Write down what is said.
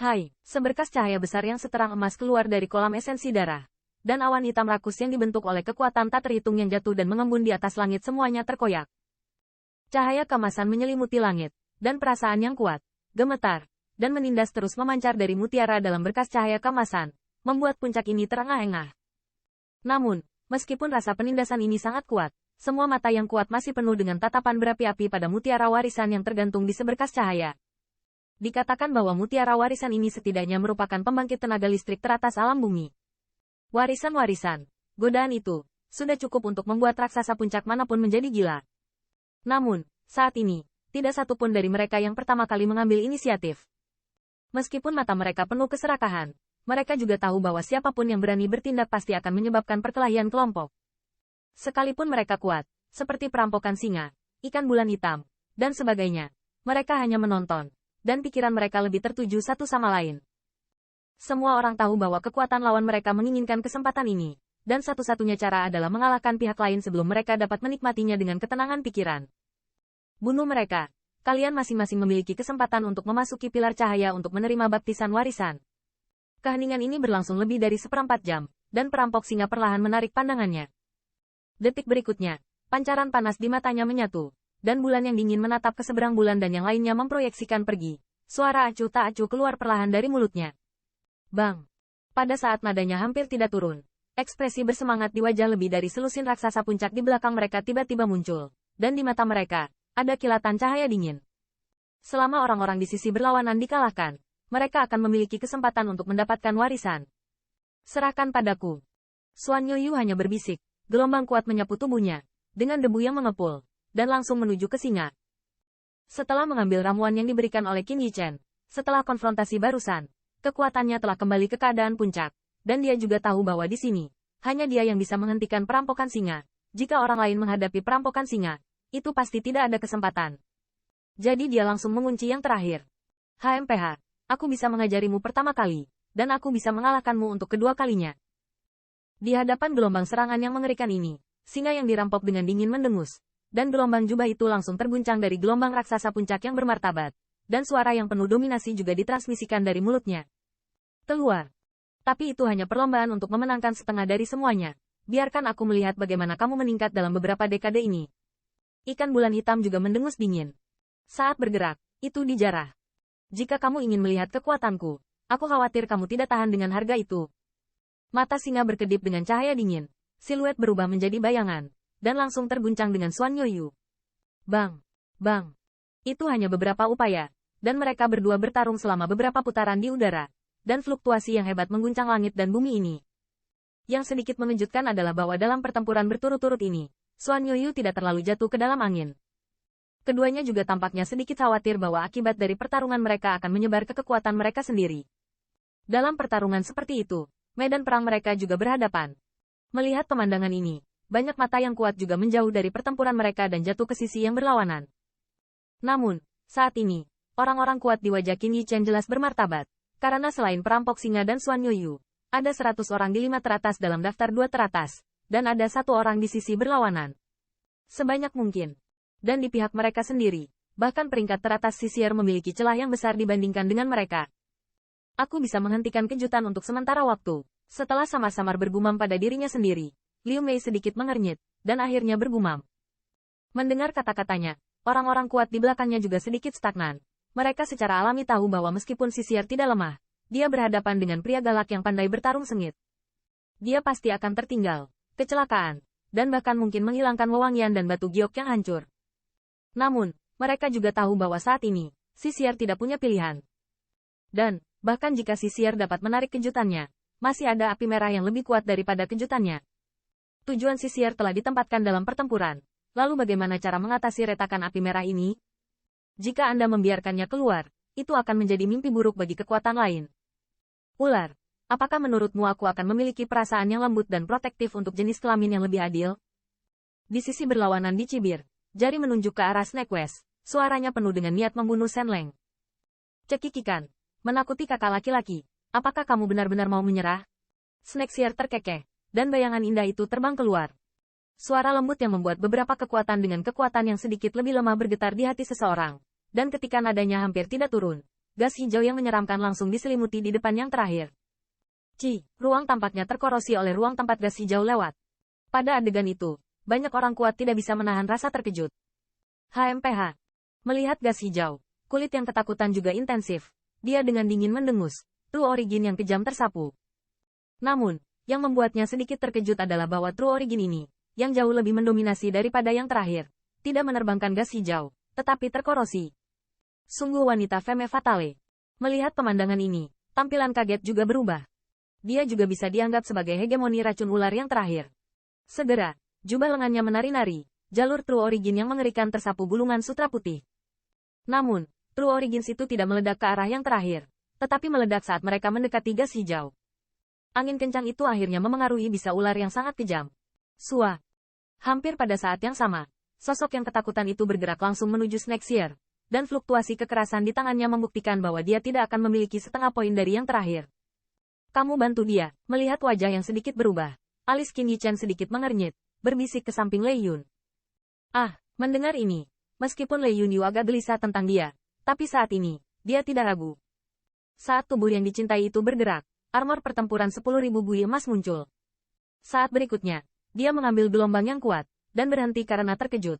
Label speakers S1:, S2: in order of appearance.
S1: Hai, seberkas cahaya besar yang seterang emas keluar dari kolam esensi darah. Dan awan hitam rakus yang dibentuk oleh kekuatan tak terhitung yang jatuh dan mengembun di atas langit semuanya terkoyak. Cahaya keemasan menyelimuti langit, dan perasaan yang kuat, gemetar, dan menindas terus memancar dari mutiara dalam berkas cahaya keemasan, membuat puncak ini terengah-engah. Namun, meskipun rasa penindasan ini sangat kuat, semua mata yang kuat masih penuh dengan tatapan berapi-api pada mutiara warisan yang tergantung di seberkas cahaya. Dikatakan bahwa mutiara warisan ini setidaknya merupakan pembangkit tenaga listrik teratas alam bumi. Warisan-warisan, godaan itu, sudah cukup untuk membuat raksasa puncak manapun menjadi gila. Namun, saat ini, tidak satu pun dari mereka yang pertama kali mengambil inisiatif. Meskipun mata mereka penuh keserakahan, mereka juga tahu bahwa siapapun yang berani bertindak pasti akan menyebabkan perkelahian kelompok. Sekalipun mereka kuat, seperti perampokan singa, ikan bulan hitam, dan sebagainya, mereka hanya menonton, dan pikiran mereka lebih tertuju satu sama lain. Semua orang tahu bahwa kekuatan lawan mereka menginginkan kesempatan ini, dan satu-satunya cara adalah mengalahkan pihak lain sebelum mereka dapat menikmatinya dengan ketenangan pikiran. Bunuh mereka. Kalian masing-masing memiliki kesempatan untuk memasuki pilar cahaya untuk menerima baptisan warisan. Keheningan ini berlangsung lebih dari 1/4 jam, dan perampok singa perlahan menarik pandangannya. Detik berikutnya, pancaran panas di matanya menyatu, dan bulan yang dingin menatap ke seberang bulan dan yang lainnya memproyeksikan pergi. Suara acuh tak acuh keluar perlahan dari mulutnya. Bang! Pada saat nadanya hampir tidak turun, ekspresi bersemangat di wajah lebih dari selusin raksasa puncak di belakang mereka tiba-tiba muncul, dan di mata mereka, ada kilatan cahaya dingin. Selama orang-orang di sisi berlawanan dikalahkan, mereka akan memiliki kesempatan untuk mendapatkan warisan. Serahkan padaku. Xuan Yuyu hanya berbisik, gelombang kuat menyapu tubuhnya, dengan debu yang mengepul, dan langsung menuju ke singa. Setelah mengambil ramuan yang diberikan oleh Qin Yichen, setelah konfrontasi barusan, kekuatannya telah kembali ke keadaan puncak, dan dia juga tahu bahwa di sini, hanya dia yang bisa menghentikan perampokan singa. Jika orang lain menghadapi perampokan singa, itu pasti tidak ada kesempatan. Jadi dia langsung mengunci yang terakhir. HMPH, aku bisa mengajarimu pertama kali, dan aku bisa mengalahkanmu untuk kedua kalinya. Di hadapan gelombang serangan yang mengerikan ini, singa yang dirampok dengan dingin mendengus, dan gelombang jubah itu langsung terguncang dari gelombang raksasa puncak yang bermartabat. Dan suara yang penuh dominasi juga ditransmisikan dari mulutnya. Keluar. Tapi itu hanya perlombaan untuk memenangkan setengah dari semuanya. Biarkan aku melihat bagaimana kamu meningkat dalam beberapa dekade ini. Ikan bulan hitam juga mendengus dingin. Saat bergerak, itu dijarah. Jika kamu ingin melihat kekuatanku, aku khawatir kamu tidak tahan dengan harga itu. Mata singa berkedip dengan cahaya dingin. Siluet berubah menjadi bayangan, dan langsung terguncang dengan Xuan Yuyu. Bang! Bang! Itu hanya beberapa upaya. Dan mereka berdua bertarung selama beberapa putaran di udara, dan fluktuasi yang hebat mengguncang langit dan bumi ini. Yang sedikit mengejutkan adalah bahwa dalam pertempuran berturut-turut ini, Xuan Yuyu tidak terlalu jatuh ke dalam angin. Keduanya juga tampaknya sedikit khawatir bahwa akibat dari pertarungan mereka akan menyebar ke kekuatan mereka sendiri. Dalam pertarungan seperti itu, medan perang mereka juga berhadapan. Melihat pemandangan ini, banyak mata yang kuat juga menjauh dari pertempuran mereka dan jatuh ke sisi yang berlawanan. Namun, saat ini, orang-orang kuat di wajah Qin Yichen jelas bermartabat, karena selain perampok singa dan Xuan Yuyu, ada 100 orang di 5 teratas dalam daftar 2 teratas, dan ada 1 orang di sisi berlawanan. Sebanyak mungkin. Dan di pihak mereka sendiri, bahkan peringkat teratas sisir memiliki celah yang besar dibandingkan dengan mereka. Aku bisa menghentikan kejutan untuk sementara waktu. Setelah samar-samar bergumam pada dirinya sendiri, Liu Mei sedikit mengernyit, dan akhirnya bergumam. Mendengar kata-katanya, orang-orang kuat di belakangnya juga sedikit stagnan. Mereka secara alami tahu bahwa meskipun sisir tidak lemah, dia berhadapan dengan pria galak yang pandai bertarung sengit. Dia pasti akan tertinggal, kecelakaan, dan bahkan mungkin menghilangkan wewangian dan batu giok yang hancur. Namun, mereka juga tahu bahwa saat ini, sisir tidak punya pilihan. Dan, bahkan jika sisir dapat menarik kejutannya, masih ada api merah yang lebih kuat daripada kejutannya. Tujuan sisir telah ditempatkan dalam pertempuran. Lalu bagaimana cara mengatasi retakan api merah ini? Jika Anda membiarkannya keluar, itu akan menjadi mimpi buruk bagi kekuatan lain. Ular, apakah menurutmu aku akan memiliki perasaan yang lembut dan protektif untuk jenis kelamin yang lebih adil? Di sisi berlawanan dicibir, jari menunjuk ke arah Snake West, suaranya penuh dengan niat membunuh Shen Leng. Cekikikan, menakuti kakak laki-laki, apakah kamu benar-benar mau menyerah? Snake Seer terkekeh, dan bayangan indah itu terbang keluar. Suara lembut yang membuat beberapa kekuatan dengan kekuatan yang sedikit lebih lemah bergetar di hati seseorang. Dan ketika nadanya hampir tidak turun, gas hijau yang menyeramkan langsung diselimuti di depan yang terakhir. Ruang tampaknya terkorosi oleh ruang tempat gas hijau lewat. Pada adegan itu, banyak orang kuat tidak bisa menahan rasa terkejut. HMPH. Melihat gas hijau, kulit yang ketakutan juga intensif. Dia dengan dingin mendengus. True Origin yang kejam tersapu. Namun, yang membuatnya sedikit terkejut adalah bahwa True Origin ini, yang jauh lebih mendominasi daripada yang terakhir, tidak menerbangkan gas hijau, tetapi terkorosi. Sungguh wanita femme fatale. Melihat pemandangan ini, tampilan kaget juga berubah. Dia juga bisa dianggap sebagai hegemoni racun ular yang terakhir. Segera, jubah lengannya menari-nari, jalur True Origin yang mengerikan tersapu gulungan sutra putih. Namun, True Origins itu tidak meledak ke arah yang terakhir, tetapi meledak saat mereka mendekati gas hijau. Angin kencang itu akhirnya memengaruhi bisa ular yang sangat kejam. Sua. Hampir pada saat yang sama, sosok yang ketakutan itu bergerak langsung menuju Snakeseer, dan fluktuasi kekerasan di tangannya membuktikan bahwa dia tidak akan memiliki setengah poin dari yang terakhir. Kamu bantu dia. Melihat wajah yang sedikit berubah, alis Qin Yichen sedikit mengernyit, berbisik ke samping Lei Yun. Mendengar ini, meskipun Lei Yun Yu agak gelisah tentang dia, tapi saat ini, dia tidak ragu. Saat tubuh yang dicintai itu bergerak, armor pertempuran 10.000 bui emas muncul. Saat berikutnya, dia mengambil gelombang yang kuat, dan berhenti karena terkejut.